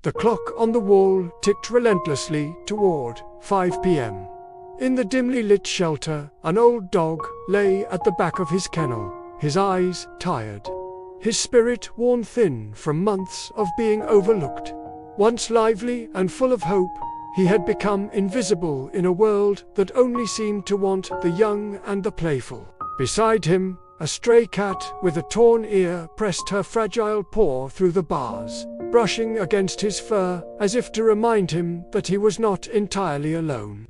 The clock on the wall ticked relentlessly toward 5 p.m. In the dimly lit shelter, an old dog lay at the back of his kennel, his eyes tired, his spirit worn thin from months of being overlooked. Once lively and full of hope, he had become invisible in a world that only seemed to want the young and the playful. Beside him, a stray cat with a torn ear pressed her fragile paw through the bars, brushing against his fur as if to remind him that he was not entirely alone.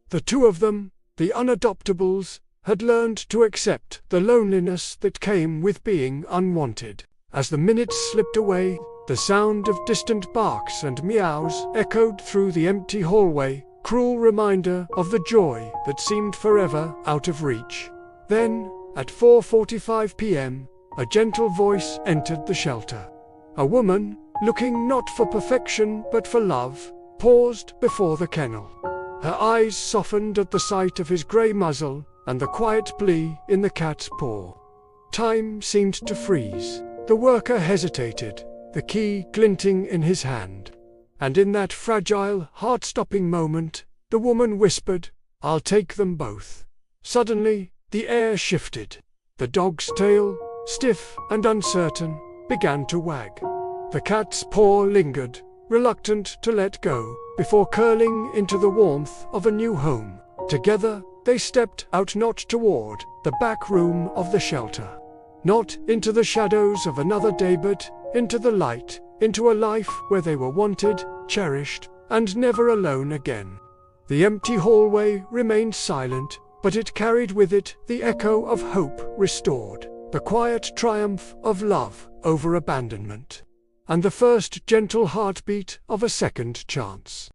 The two of them, the unadoptables, had learned to accept the loneliness that came with being unwanted. As the minutes slipped away, the sound of distant barks and meows echoed through the empty hallway, cruel reminder of the joy that seemed forever out of reach. Then, at 4:45 p.m., a gentle voice entered the shelter. A woman, looking not for perfection but for love, paused before the kennel. Her eyes softened at the sight of his grey muzzle and the quiet plea in the cat's paw. Time seemed to freeze. The worker hesitated, the key glinting in his hand. And in that fragile, heart-stopping moment, the woman whispered, "I'll take them both." Suddenly, the air shifted. The dog's tail, stiff and uncertain, began to wag. The cat's paw lingered, reluctant to let go, before curling into the warmth of a new home. Together, they stepped out, not toward the back room of the shelter, not into the shadows of another day, but into the light, into a life where they were wanted, cherished, and never alone again. The empty hallway remained silent, but it carried with it the echo of hope restored, the quiet triumph of love over abandonment, and the first gentle heartbeat of a second chance.